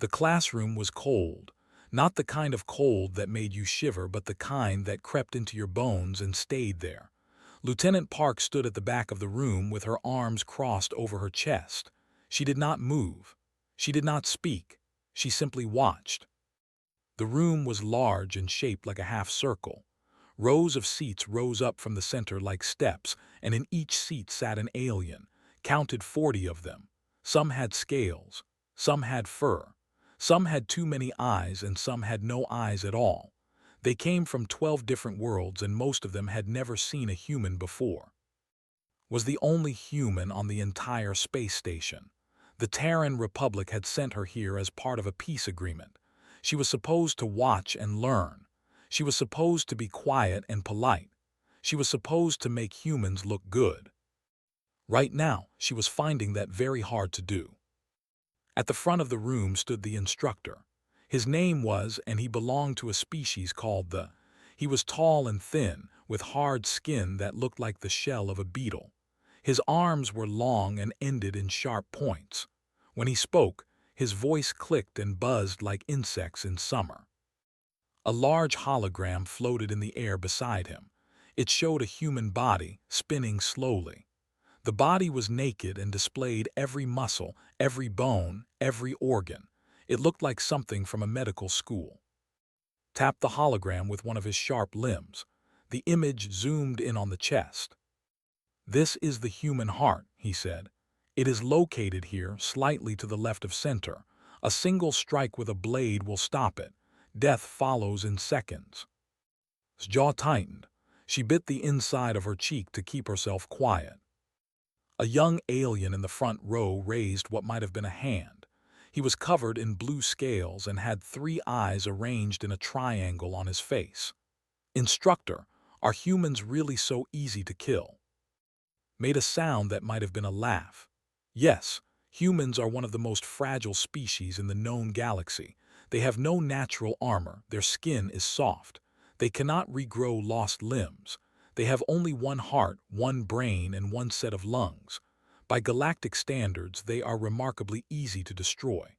The classroom was cold, not the kind of cold that made you shiver, but the kind that crept into your bones and stayed there. Lieutenant Park stood at the back of the room with her arms crossed over her chest. She did not move. She did not speak. She simply watched. The room was large and shaped like a half-circle. Rows of seats rose up from the center like steps, and in each seat sat an alien, counted 40 of them. Some had scales, some had fur, some had too many eyes, and some had no eyes at all. They came from 12 different worlds, and most of them had never seen a human before. Was the only human on the entire space station. The Terran Republic had sent her here as part of a peace agreement. She was supposed to watch and learn. She was supposed to be quiet and polite. She was supposed to make humans look good. Right now, she was finding that very hard to do. At the front of the room stood the instructor. His name was, and he belonged to a species called the. He was tall and thin, with hard skin that looked like the shell of a beetle. His arms were long and ended in sharp points. When he spoke, his voice clicked and buzzed like insects in summer. A large hologram floated in the air beside him. It showed a human body, spinning slowly. The body was naked and displayed every muscle, every bone, every organ. It looked like something from a medical school. Tapped the hologram with one of his sharp limbs. The image zoomed in on the chest. "This is the human heart," he said. "It is located here, slightly to the left of center. A single strike with a blade will stop it. Death follows in seconds." His jaw tightened. She bit the inside of her cheek to keep herself quiet. A young alien in the front row raised what might have been a hand. He was covered in blue scales and had 3 eyes arranged in a triangle on his face. "Instructor, are humans really so easy to kill?" Made a sound that might have been a laugh. "Yes, humans are one of the most fragile species in the known galaxy. They have no natural armor, their skin is soft. They cannot regrow lost limbs. They have only one heart, one brain, and one set of lungs. By galactic standards, they are remarkably easy to destroy."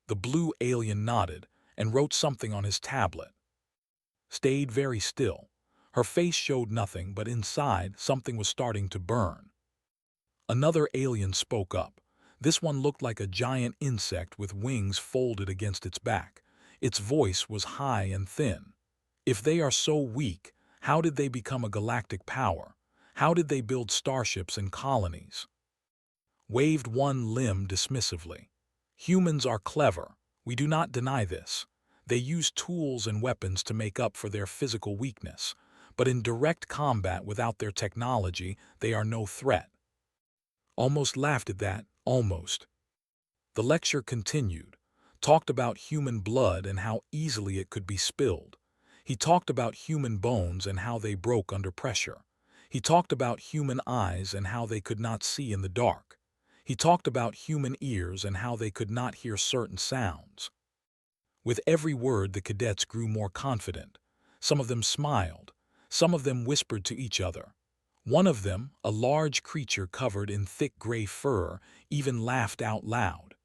The blue alien nodded and wrote something on his tablet. Stayed very still. Her face showed nothing, but inside, something was starting to burn. Another alien spoke up. This one looked like a giant insect with wings folded against its back. Its voice was high and thin. "If they are so weak, how did they become a galactic power? How did they build starships and colonies?" Waved one limb dismissively. "Humans are clever. We do not deny this. They use tools and weapons to make up for their physical weakness. But in direct combat without their technology, they are no threat." Almost laughed at that, almost. The lecture continued. Talked about human blood and how easily it could be spilled. He talked about human bones and how they broke under pressure. He talked about human eyes and how they could not see in the dark. He talked about human ears and how they could not hear certain sounds. With every word, the cadets grew more confident. Some of them smiled. Some of them whispered to each other. One of them, a large creature covered in thick gray fur, even laughed out loud.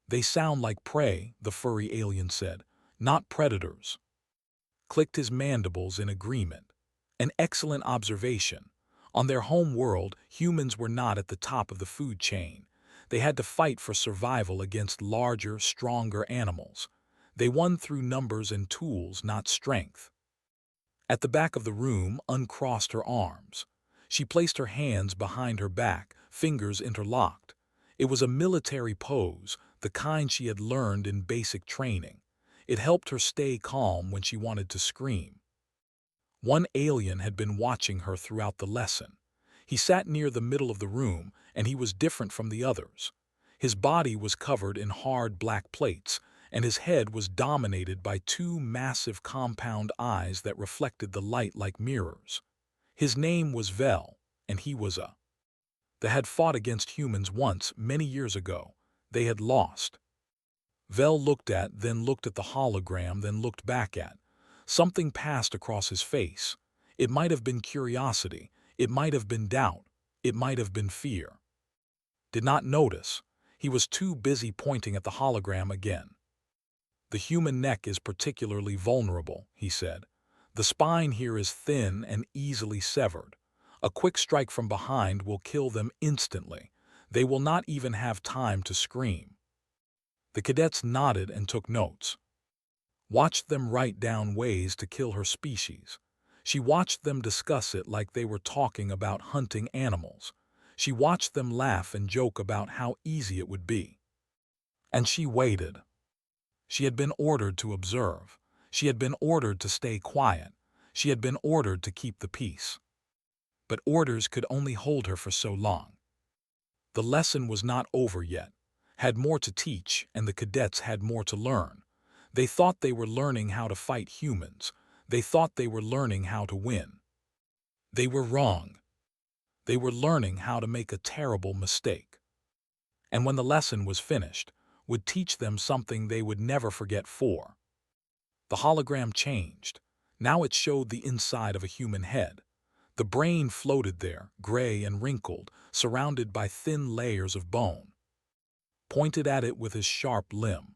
"They sound like prey," the furry alien said, "not predators." Clicked his mandibles in agreement. An excellent observation. On their home world, humans were not at the top of the food chain. They had to fight for survival against larger, stronger animals. They won through numbers and tools, not strength. At the back of the room, uncrossed her arms. She placed her hands behind her back, fingers interlocked. It was a military pose, the kind she had learned in basic training. It helped her stay calm when she wanted to scream. One alien had been watching her throughout the lesson. He sat near the middle of the room, and he was different from the others. His body was covered in hard black plates, and his head was dominated by 2 massive compound eyes that reflected the light like mirrors. His name was Vel, and he was a. They had fought against humans once, many years ago. They had lost. Vel looked at, then looked at the hologram, then looked back at. Something passed across his face. It might have been curiosity. It might have been doubt. It might have been fear. Did not notice. He was too busy pointing at the hologram again. "The human neck is particularly vulnerable," he said. "The spine here is thin and easily severed. A quick strike from behind will kill them instantly. They will not even have time to scream." The cadets nodded and took notes. Watched them write down ways to kill her species. She watched them discuss it like they were talking about hunting animals. She watched them laugh and joke about how easy it would be. And she waited. She had been ordered to observe. She had been ordered to stay quiet. She had been ordered to keep the peace. But orders could only hold her for so long. The lesson was not over yet, had more to teach, and the cadets had more to learn. They thought they were learning how to fight humans. They thought they were learning how to win. They were wrong. They were learning how to make a terrible mistake. And when the lesson was finished, would teach them something they would never forget for. The hologram changed. Now it showed the inside of a human head. The brain floated there, gray and wrinkled, surrounded by thin layers of bone. Pointed at it with his sharp limb.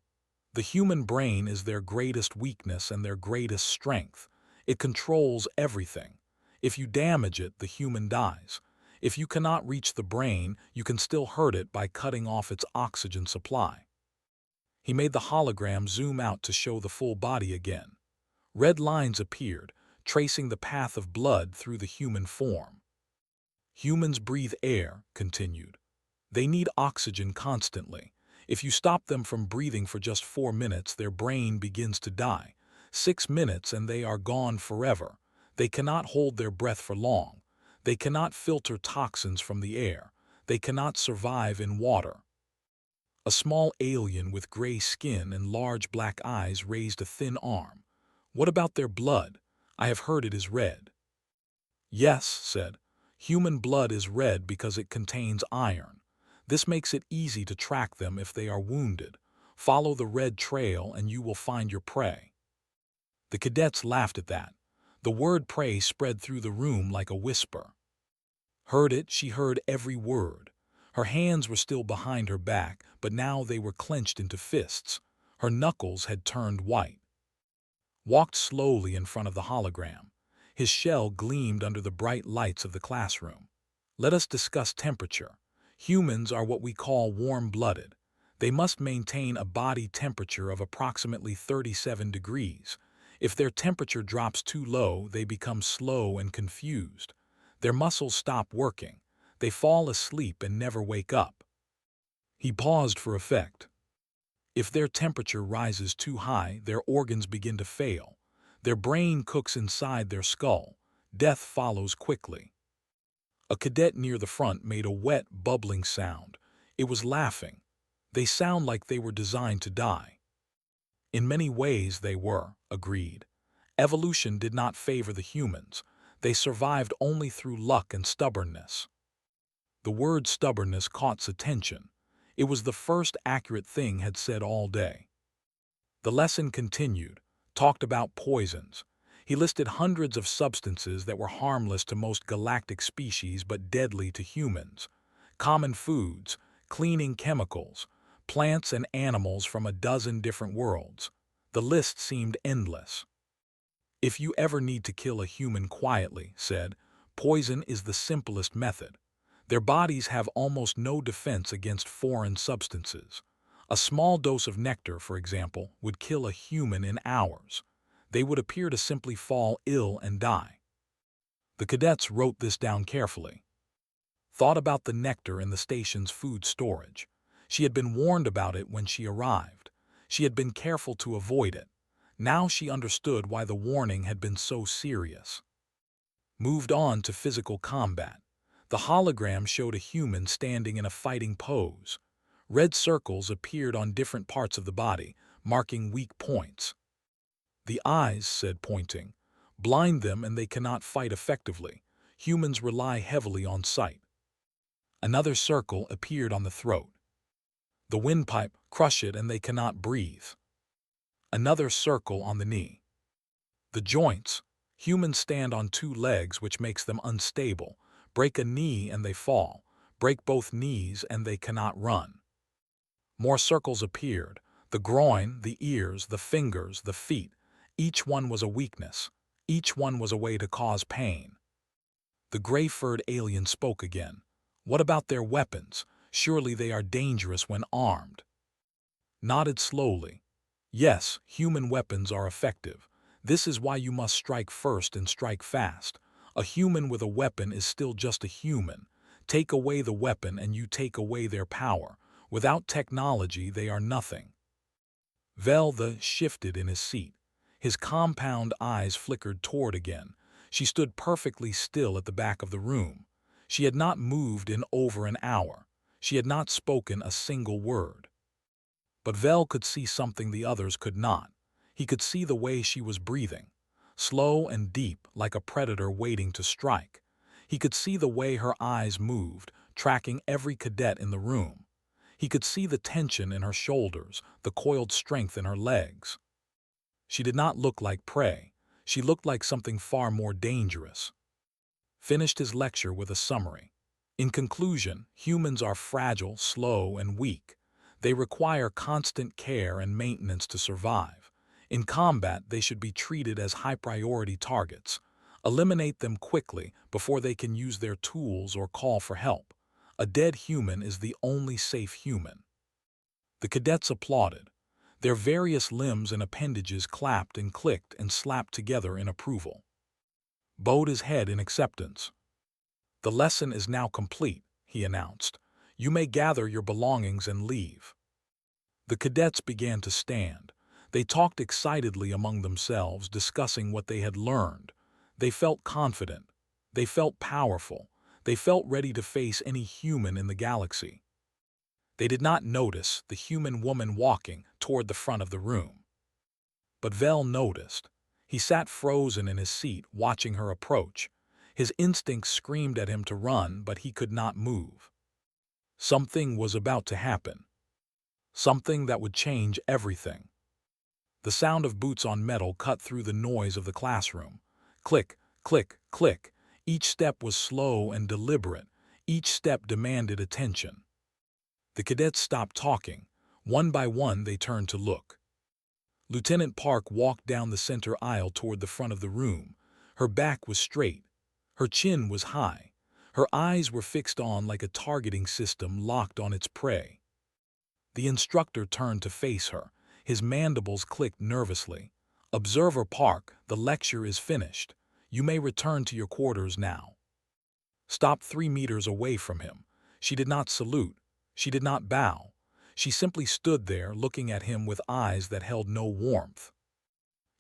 The human brain is their greatest weakness and their greatest strength. It controls everything. If you damage it, the human dies. If you cannot reach the brain, you can still hurt it by cutting off its oxygen supply. He made the hologram zoom out to show the full body again. Red lines appeared, tracing the path of blood through the human form. Humans breathe air, continued. They need oxygen constantly. If you stop them from breathing for just 4 minutes, their brain begins to die. 6 minutes and they are gone forever. They cannot hold their breath for long. They cannot filter toxins from the air. They cannot survive in water. A small alien with gray skin and large black eyes raised a thin arm. "What about their blood? I have heard it is red." "Yes," said. "Human blood is red because it contains iron. This makes it easy to track them if they are wounded. Follow the red trail and you will find your prey." The cadets laughed at that. The word prey spread through the room like a whisper. Heard it, she heard every word. Her hands were still behind her back, but now they were clenched into fists. Her knuckles had turned white. Walked slowly in front of the hologram. His shell gleamed under the bright lights of the classroom. "Let us discuss temperature. Humans are what we call warm-blooded. They must maintain a body temperature of approximately 37 degrees. If their temperature drops too low, they become slow and confused. Their muscles stop working. They fall asleep and never wake up." He paused for effect. If their temperature rises too high, their organs begin to fail. Their brain cooks inside their skull. Death follows quickly. A cadet near the front made a wet, bubbling sound. It was laughing. "They sound like they were designed to die." "In many ways they were," agreed. "Evolution did not favor the humans. They survived only through luck and stubbornness." The word stubbornness caught attention. It was the first accurate thing had said all day. The lesson continued, talked about poisons. He listed hundreds of substances that were harmless to most galactic species but deadly to humans. Common foods, cleaning chemicals, plants and animals from a dozen different worlds. The list seemed endless. "If you ever need to kill a human quietly," said, "poison is the simplest method. Their bodies have almost no defense against foreign substances. A small dose of nectar, for example, would kill a human in hours. They would appear to simply fall ill and die." The cadets wrote this down carefully. Thought about the nectar in the station's food storage. She had been warned about it when she arrived. She had been careful to avoid it. Now she understood why the warning had been so serious. Moved on to physical combat. The hologram showed a human standing in a fighting pose. Red circles appeared on different parts of the body, marking weak points. "The eyes," said, pointing, "blind them and they cannot fight effectively. Humans rely heavily on sight." Another circle appeared on the throat. "The windpipe, crush it and they cannot breathe." Another circle on the knee. "The joints. Humans stand on 2 legs, which makes them unstable. Break a knee and they fall. Break both knees and they cannot run." More circles appeared. The groin, the ears, the fingers, the feet. Each one was a weakness. Each one was a way to cause pain. The gray-furred alien spoke again. What about their weapons? Surely they are dangerous when armed. Nodded slowly. Yes, human weapons are effective. This is why you must strike first and strike fast. A human with a weapon is still just a human. Take away the weapon and you take away their power. Without technology, they are nothing. Vel shifted in his seat. His compound eyes flickered toward again. She stood perfectly still at the back of the room. She had not moved in over an hour. She had not spoken a single word. But Vel could see something the others could not. He could see the way she was breathing, slow and deep like a predator waiting to strike. He could see the way her eyes moved, tracking every cadet in the room. He could see the tension in her shoulders, the coiled strength in her legs. She did not look like prey. She looked like something far more dangerous. Finished his lecture with a summary. In conclusion, humans are fragile, slow, and weak. They require constant care and maintenance to survive. In combat, they should be treated as high-priority targets. Eliminate them quickly before they can use their tools or call for help. A dead human is the only safe human. The cadets applauded. Their various limbs and appendages clapped and clicked and slapped together in approval. Bowed his head in acceptance. The lesson is now complete, he announced. You may gather your belongings and leave. The cadets began to stand. They talked excitedly among themselves, discussing what they had learned. They felt confident. They felt powerful. They felt ready to face any human in the galaxy. They did not notice the human woman walking toward the front of the room. But Vel noticed. He sat frozen in his seat, watching her approach. His instincts screamed at him to run, but he could not move. Something was about to happen. Something that would change everything. The sound of boots on metal cut through the noise of the classroom. Click, click, click. Each step was slow and deliberate. Each step demanded attention. The cadets stopped talking. One by one, they turned to look. Lieutenant Park walked down the center aisle toward the front of the room. Her back was straight. Her chin was high. Her eyes were fixed on like a targeting system locked on its prey. The instructor turned to face her. His mandibles clicked nervously. Observer Park, the lecture is finished. You may return to your quarters now. Stopped 3 meters away from him. She did not salute. She did not bow. She simply stood there looking at him with eyes that held no warmth.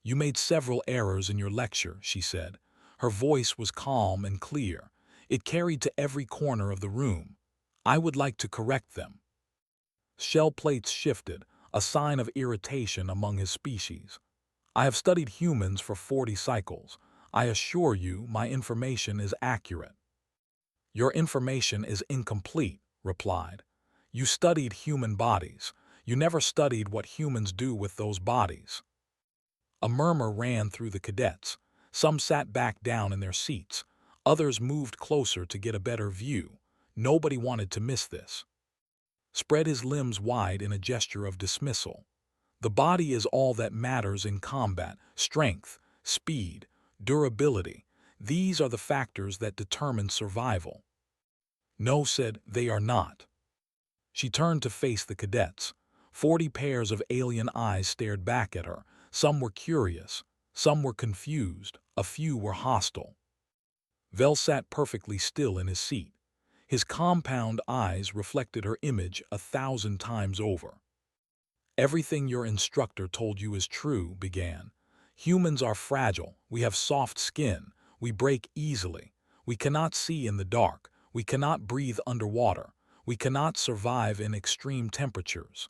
You made several errors in your lecture, she said. Her voice was calm and clear. It carried to every corner of the room. I would like to correct them. Shell plates shifted, a sign of irritation among his species. I have studied humans for 40 cycles. I assure you my information is accurate. Your information is incomplete, replied. You studied human bodies. You never studied what humans do with those bodies. A murmur ran through the cadets. Some sat back down in their seats. Others moved closer to get a better view. Nobody wanted to miss this. Spread his limbs wide in a gesture of dismissal. The body is all that matters in combat. Strength, speed, durability. These are the factors that determine survival. No, said, they are not. She turned to face the cadets. 40 pairs of alien eyes stared back at her. Some were curious. Some were confused. A few were hostile. Vel sat perfectly still in his seat. His compound eyes reflected her image 1,000 times over. Everything your instructor told you is true, began. Humans are fragile. We have soft skin. We break easily. We cannot see in the dark. We cannot breathe underwater. We cannot survive in extreme temperatures.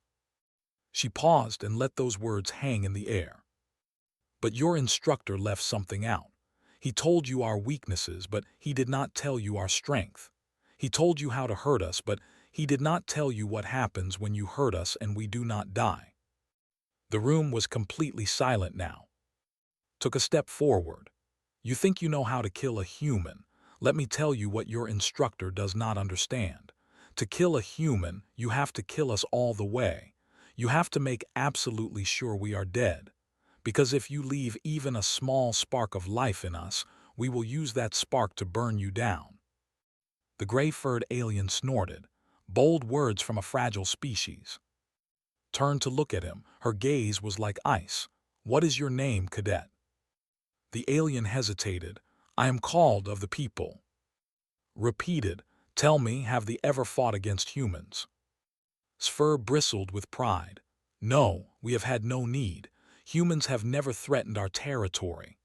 She paused and let those words hang in the air. But your instructor left something out. He told you our weaknesses, but he did not tell you our strength. He told you how to hurt us, but he did not tell you what happens when you hurt us and we do not die. The room was completely silent now. Took a step forward. You think you know how to kill a human. Let me tell you what your instructor does not understand. To kill a human, you have to kill us all the way. You have to make absolutely sure we are dead. Because if you leave even a small spark of life in us, we will use that spark to burn you down." The gray-furred alien snorted, bold words from a fragile species. Turned to look at him, her gaze was like ice. "What is your name, cadet?" The alien hesitated. "I am called of the people." Repeated, "Tell me, have they ever fought against humans?" Sfur bristled with pride. "No, we have had no need. Humans have never threatened our territory."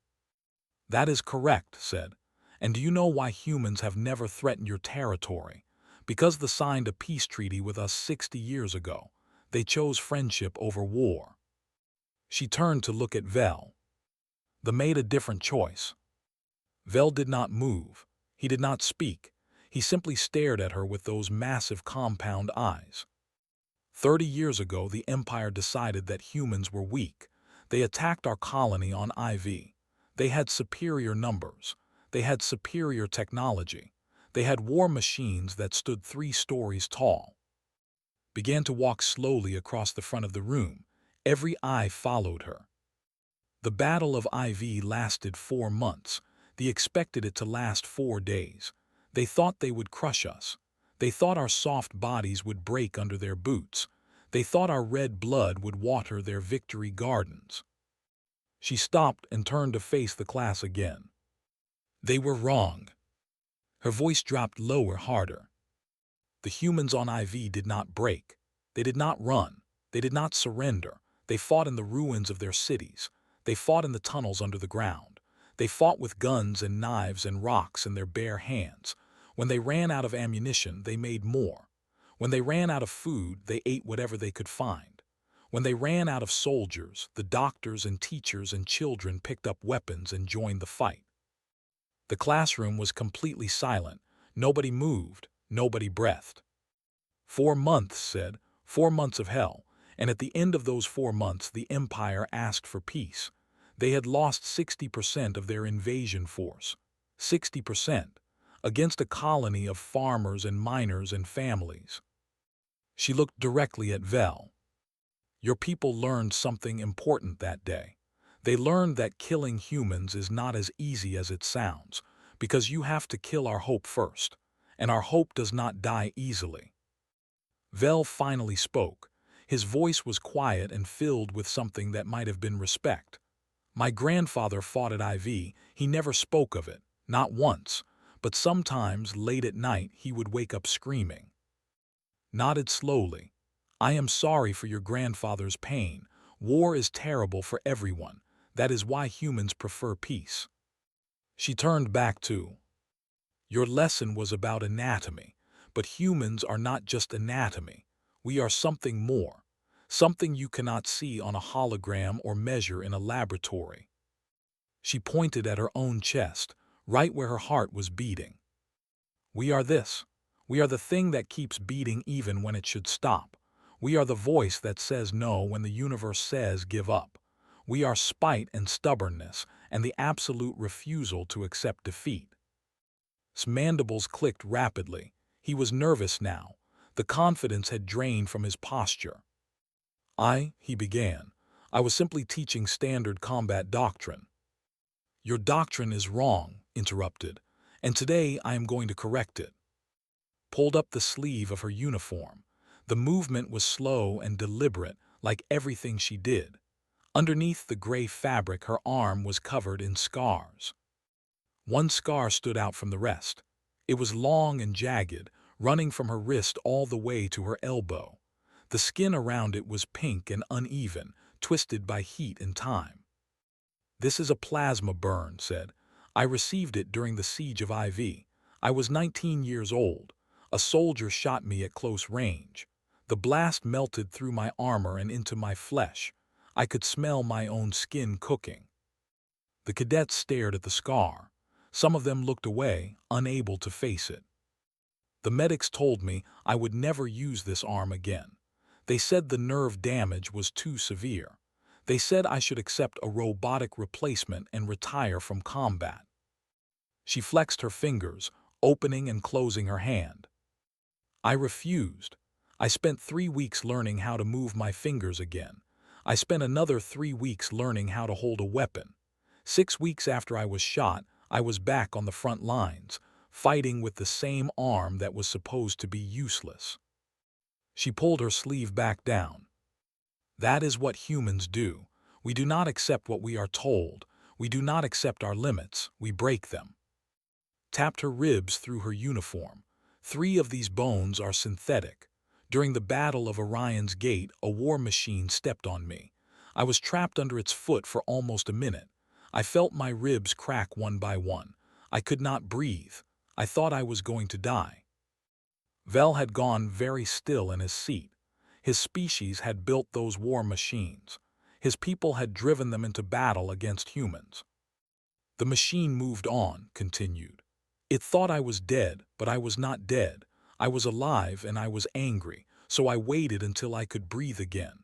"That is correct," said. "And do you know why humans have never threatened your territory? Because they signed a peace treaty with us 60 years ago. They chose friendship over war." She turned to look at Vel. They made a different choice. Vel did not move. He did not speak. He simply stared at her with those massive compound eyes. 30 years ago, the Empire decided that humans were weak. They attacked our colony on IV. They had superior numbers. They had superior technology. They had war machines that stood 3 stories tall. Began to walk slowly across the front of the room. Every eye followed her. The Battle of IV lasted 4 months. They expected it to last 4 days. They thought they would crush us. They thought our soft bodies would break under their boots. They thought our red blood would water their victory gardens. She stopped and turned to face the class again. They were wrong. Her voice dropped lower, harder. The humans on IV did not break. They did not run. They did not surrender. They fought in the ruins of their cities. They fought in the tunnels under the ground. They fought with guns and knives and rocks in their bare hands. When they ran out of ammunition, they made more. When they ran out of food, they ate whatever they could find. When they ran out of soldiers, the doctors and teachers and children picked up weapons and joined the fight. The classroom was completely silent. Nobody moved. Nobody breathed. 4 months, said. 4 months of hell. And at the end of those 4 months, the Empire asked for peace. They had lost 60% of their invasion force. 60%. Against a colony of farmers and miners and families. She looked directly at Vel. Your people learned something important that day. They learned that killing humans is not as easy as it sounds, because you have to kill our hope first, and our hope does not die easily. Vel finally spoke. His voice was quiet and filled with something that might have been respect. My grandfather fought at IV. He never spoke of it, not once, but sometimes late at night he would wake up screaming. Nodded slowly. I am sorry for your grandfather's pain. War is terrible for everyone. That is why humans prefer peace. She turned back to, your lesson was about anatomy, but humans are not just anatomy. We are something more, something you cannot see on a hologram or measure in a laboratory. She pointed at her own chest, right where her heart was beating. We are this. We are the thing that keeps beating even when it should stop. We are the voice that says no when the universe says give up. We are spite and stubbornness and the absolute refusal to accept defeat. His mandibles clicked rapidly. He was nervous now. The confidence had drained from his posture. He began. I was simply teaching standard combat doctrine. Your doctrine is wrong, interrupted, and today I am going to correct it. Pulled up the sleeve of her uniform. The movement was slow and deliberate, like everything she did. Underneath the gray fabric, her arm was covered in scars. One scar stood out from the rest. It was long and jagged, running from her wrist all the way to her elbow. The skin around it was pink and uneven, twisted by heat and time. This is a plasma burn, said. I received it during the siege of IV. I was 19 years old. A soldier shot me at close range. The blast melted through my armor and into my flesh. I could smell my own skin cooking. The cadets stared at the scar. Some of them looked away, unable to face it. The medics told me I would never use this arm again. They said the nerve damage was too severe. They said I should accept a robotic replacement and retire from combat. She flexed her fingers, opening and closing her hand. I refused. I spent 3 weeks learning how to move my fingers again. I spent another 3 weeks learning how to hold a weapon. 6 weeks after I was shot, I was back on the front lines, fighting with the same arm that was supposed to be useless. She pulled her sleeve back down. That is what humans do. We do not accept what we are told. We do not accept our limits. We break them. Tapped her ribs through her uniform. 3 of these bones are synthetic. During the Battle of Orion's Gate, a war machine stepped on me. I was trapped under its foot for almost a minute. I felt my ribs crack one by one. I could not breathe. I thought I was going to die. Vel had gone very still in his seat. His species had built those war machines. His people had driven them into battle against humans. The machine moved on, continued. It thought I was dead, but I was not dead. I was alive and I was angry, so I waited until I could breathe again.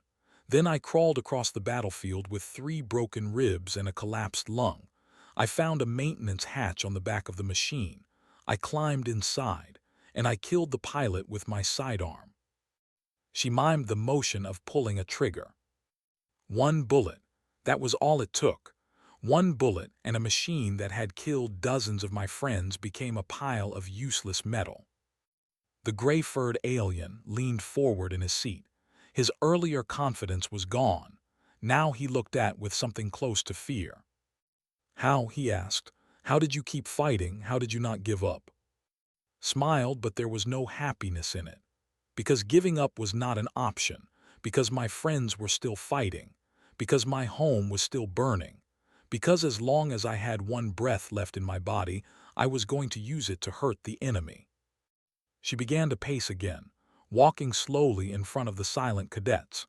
Then I crawled across the battlefield with 3 broken ribs and a collapsed lung. I found a maintenance hatch on the back of the machine. I climbed inside, and I killed the pilot with my sidearm. She mimed the motion of pulling a trigger. 1 bullet. That was all it took. 1 bullet, and a machine that had killed dozens of my friends became a pile of useless metal. The gray-furred alien leaned forward in his seat. His earlier confidence was gone. Now he looked at with something close to fear. How, he asked, how did you keep fighting? How did you not give up? Smiled, but there was no happiness in it. Because giving up was not an option. Because my friends were still fighting. Because my home was still burning. Because as long as I had 1 breath left in my body, I was going to use it to hurt the enemy. She began to pace again, walking slowly in front of the silent cadets.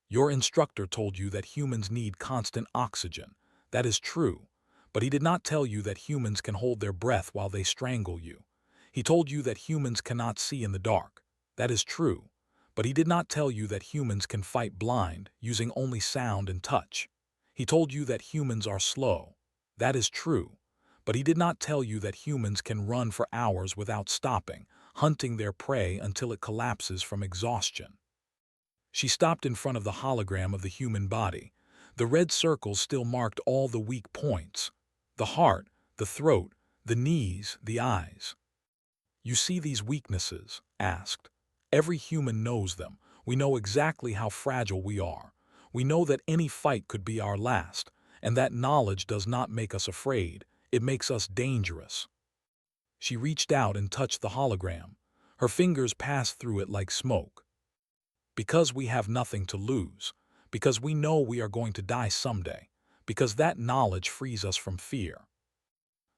Your instructor told you that humans need constant oxygen. That is true. But he did not tell you that humans can hold their breath while they strangle you. He told you that humans cannot see in the dark. That is true. But he did not tell you that humans can fight blind, using only sound and touch. He told you that humans are slow. That is true. But he did not tell you that humans can run for hours without stopping, hunting their prey until it collapses from exhaustion. She stopped in front of the hologram of the human body. The red circles still marked all the weak points: the heart, the throat, the knees, the eyes. You see these weaknesses? Asked. Every human knows them. We know exactly how fragile we are. We know that any fight could be our last, and that knowledge does not make us afraid. It makes us dangerous. She reached out and touched the hologram. Her fingers passed through it like smoke. Because we have nothing to lose. Because we know we are going to die someday. Because that knowledge frees us from fear.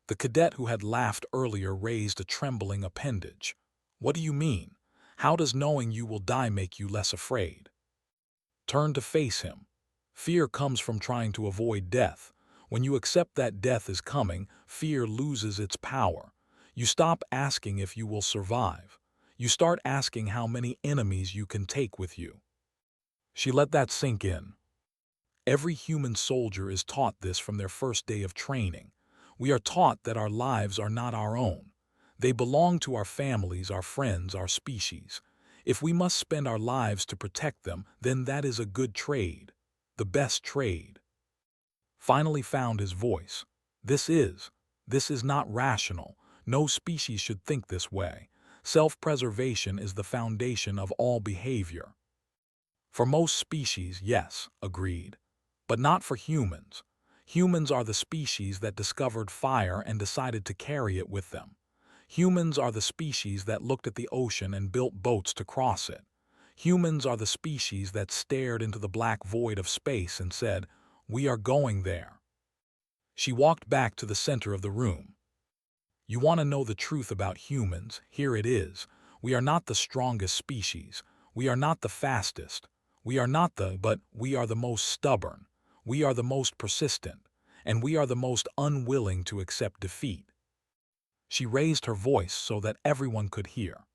The cadet who had laughed earlier raised a trembling appendage. What do you mean? How does knowing you will die make you less afraid? Turn to face him. Fear comes from trying to avoid death. When you accept that death is coming, fear loses its power. You stop asking if you will survive. You start asking how many enemies you can take with you. She let that sink in. Every human soldier is taught this from their first day of training. We are taught that our lives are not our own. They belong to our families, our friends, our species. If we must spend our lives to protect them, then that is a good trade. The best trade. Finally found his voice. This is not rational. No species should think this way. Self-preservation is the foundation of all behavior. For most species, yes, agreed. But not for humans. Humans are the species that discovered fire and decided to carry it with them. Humans are the species that looked at the ocean and built boats to cross it. Humans are the species that stared into the black void of space and said, "We are going there." She walked back to the center of the room. You want to know the truth about humans? Here it is. We are not the strongest species. We are not the fastest. But we are the most stubborn. We are the most persistent. And we are the most unwilling to accept defeat. She raised her voice so that everyone could hear.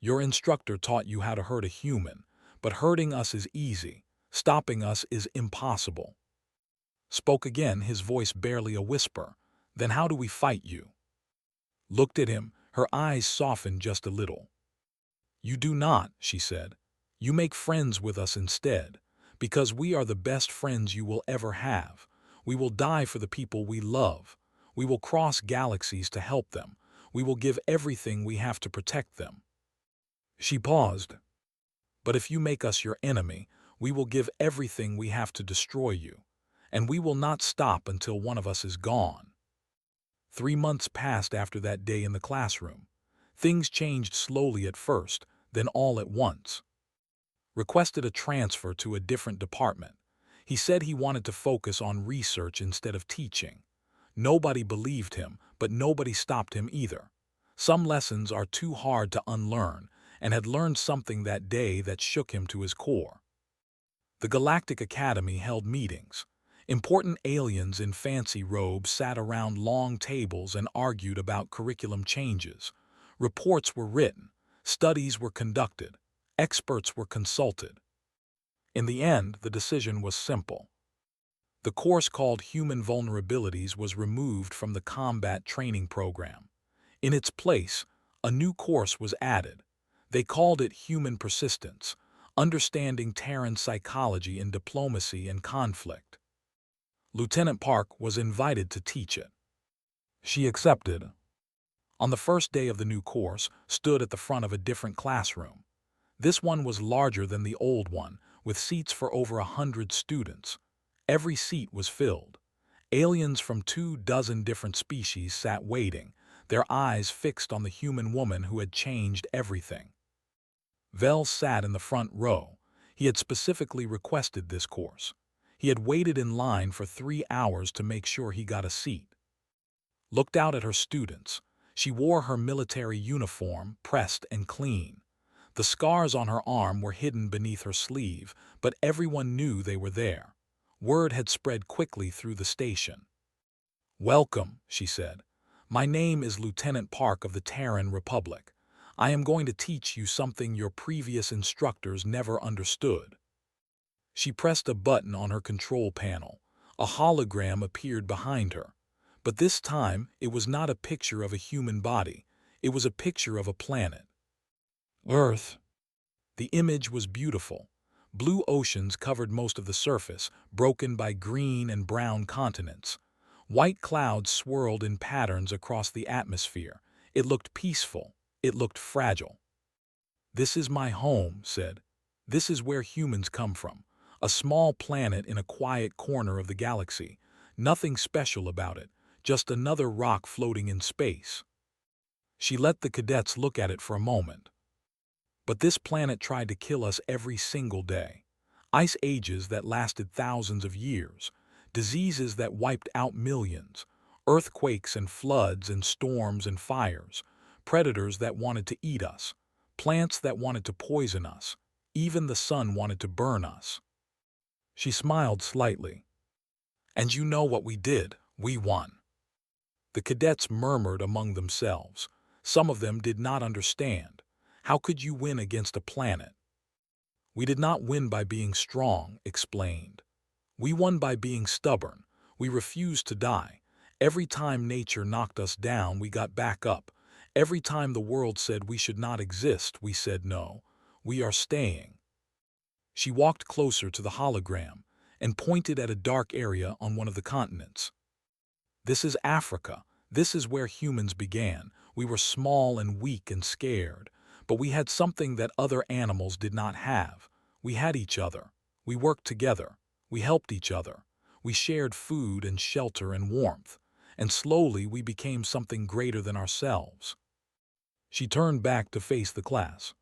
Your instructor taught you how to hurt a human, but hurting us is easy. Stopping us is impossible. Spoke again, his voice barely a whisper. Then how do we fight you? Looked at him, her eyes softened just a little. You do not, she said. You make friends with us instead, because we are the best friends you will ever have. We will die for the people we love. We will cross galaxies to help them. We will give everything we have to protect them. She paused. But if you make us your enemy, we will give everything we have to destroy you. And we will not stop until one of us is gone. 3 months passed after that day in the classroom. Things changed slowly at first, then all at once. Requested a transfer to a different department. He said he wanted to focus on research instead of teaching. Nobody believed him, but nobody stopped him either. Some lessons are too hard to unlearn, and had learned something that day that shook him to his core. The Galactic Academy held meetings. Important aliens in fancy robes sat around long tables and argued about curriculum changes. Reports were written, studies were conducted, experts were consulted. In the end, the decision was simple. The course called Human Vulnerabilities was removed from the combat training program. In its place, a new course was added. They called it Human Persistence, Understanding Terran Psychology in Diplomacy and Conflict. Lieutenant Park was invited to teach it. She accepted. On the first day of the new course, stood at the front of a different classroom. This one was larger than the old one, with seats for over 100 students. Every seat was filled. Aliens from 24 different species sat waiting, their eyes fixed on the human woman who had changed everything. Vel sat in the front row. He had specifically requested this course. He had waited in line for 3 hours to make sure he got a seat. Looked out at her students. She wore her military uniform, pressed and clean. The scars on her arm were hidden beneath her sleeve, but everyone knew they were there. Word had spread quickly through the station. "Welcome," she said. "My name is Lieutenant Park of the Terran Republic. I am going to teach you something your previous instructors never understood." She pressed a button on her control panel. A hologram appeared behind her. But this time, it was not a picture of a human body. It was a picture of a planet. Earth. The image was beautiful. Blue oceans covered most of the surface, broken by green and brown continents. White clouds swirled in patterns across the atmosphere. It looked peaceful. It looked fragile. "This is my home," said. "This is where humans come from. A small planet in a quiet corner of the galaxy. Nothing special about it, just another rock floating in space." She let the cadets look at it for a moment. "But this planet tried to kill us every single day. Ice ages that lasted thousands of years, diseases that wiped out millions, earthquakes and floods and storms and fires, predators that wanted to eat us, plants that wanted to poison us, even the sun wanted to burn us." She smiled slightly. "And you know what we did? We won." The cadets murmured among themselves. Some of them did not understand. How could you win against a planet? "We did not win by being strong," explained. "We won by being stubborn. We refused to die. Every time nature knocked us down, we got back up. Every time the world said we should not exist, we said no. We are staying." She walked closer to the hologram and pointed at a dark area on one of the continents. "This is Africa. This is where humans began. We were small and weak and scared. But we had something that other animals did not have. We had each other. We worked together. We helped each other. We shared food and shelter and warmth. And slowly we became something greater than ourselves." She turned back to face the class.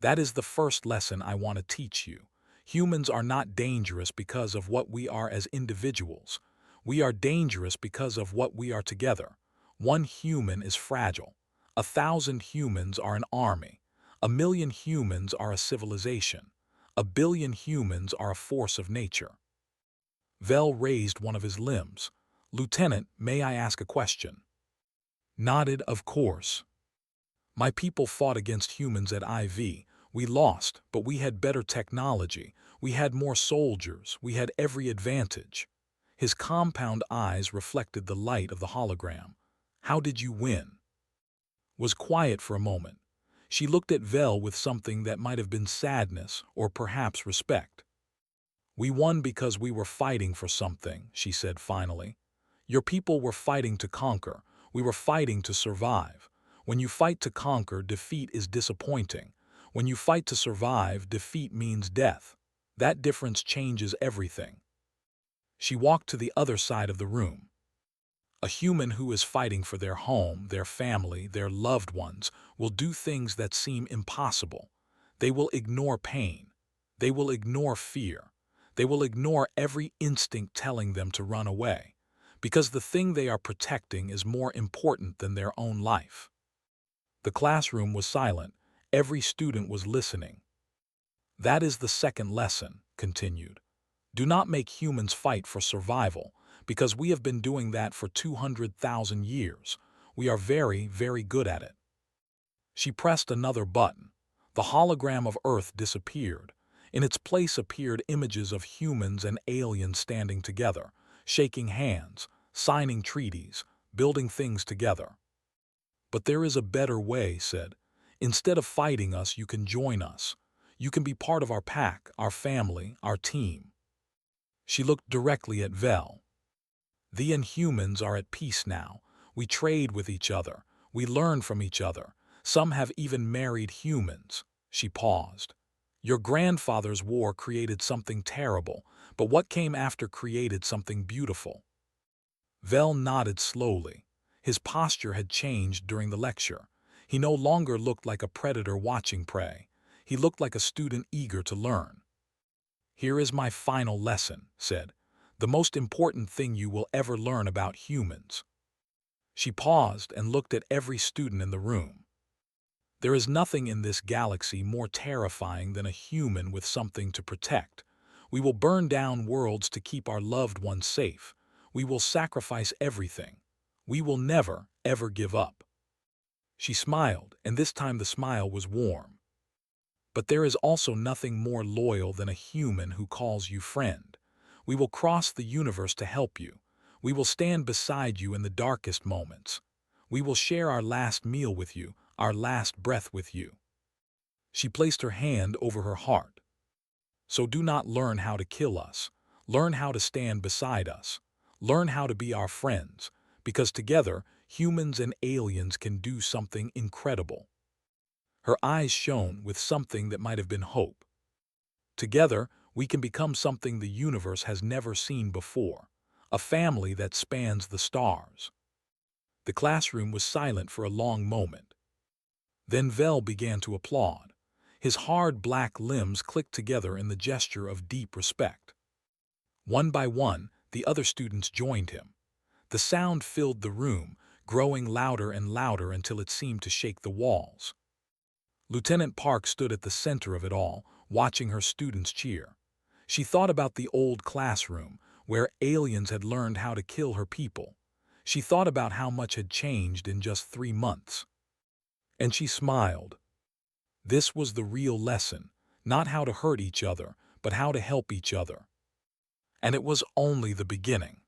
"That is the first lesson I want to teach you. Humans are not dangerous because of what we are as individuals. We are dangerous because of what we are together. One human is fragile. 1,000 humans are an army. 1,000,000 humans are a civilization. 1,000,000,000 humans are a force of nature." Vel raised one of his limbs. "Lieutenant, may I ask a question?" Nodded, "Of course." "My people fought against humans at IV. We lost, but we had better technology. We had more soldiers. We had every advantage." His compound eyes reflected the light of the hologram. "How did you win?" Was quiet for a moment. She looked at Vel with something that might have been sadness or perhaps respect. "We won because we were fighting for something," she said finally. "Your people were fighting to conquer. We were fighting to survive. When you fight to conquer, defeat is disappointing. When you fight to survive, defeat means death. That difference changes everything." She walked to the other side of the room. A human who is fighting for their home, their family, their loved ones, will do things that seem impossible. They will ignore pain. They will ignore fear. They will ignore every instinct telling them to run away, because the thing they are protecting is more important than their own life. The classroom was silent. Every student was listening. "That is the second lesson," continued. "Do not make humans fight for survival, because we have been doing that for 200,000 years. We are very, very good at it." She pressed another button. The hologram of Earth disappeared. In its place appeared images of humans and aliens standing together, shaking hands, signing treaties, building things together. "But there is a better way," said. "Instead of fighting us, you can join us. You can be part of our pack, our family, our team." She looked directly at Vel. "The Inhumans are at peace now. We trade with each other. We learn from each other. Some have even married humans." She paused. "Your grandfather's war created something terrible, but what came after created something beautiful." Vel nodded slowly. His posture had changed during the lecture. He no longer looked like a predator watching prey. He looked like a student eager to learn. "Here is my final lesson," said. "The most important thing you will ever learn about humans." She paused and looked at every student in the room. "There is nothing in this galaxy more terrifying than a human with something to protect. We will burn down worlds to keep our loved ones safe. We will sacrifice everything. We will never, ever give up." She smiled, and this time the smile was warm. "But there is also nothing more loyal than a human who calls you friend. We will cross the universe to help you. We will stand beside you in the darkest moments. We will share our last meal with you, our last breath with you." She placed her hand over her heart. "So do not learn how to kill us. Learn how to stand beside us. Learn how to be our friends, because together, humans and aliens can do something incredible." Her eyes shone with something that might have been hope. "Together, we can become something the universe has never seen before, a family that spans the stars." The classroom was silent for a long moment. Then Vel began to applaud. His hard black limbs clicked together in the gesture of deep respect. One by one, the other students joined him. The sound filled the room, growing louder and louder until it seemed to shake the walls. Lieutenant Park stood at the center of it all, watching her students cheer. She thought about the old classroom, where aliens had learned how to kill her people. She thought about how much had changed in just 3 months. And she smiled. This was the real lesson, not how to hurt each other, but how to help each other. And it was only the beginning.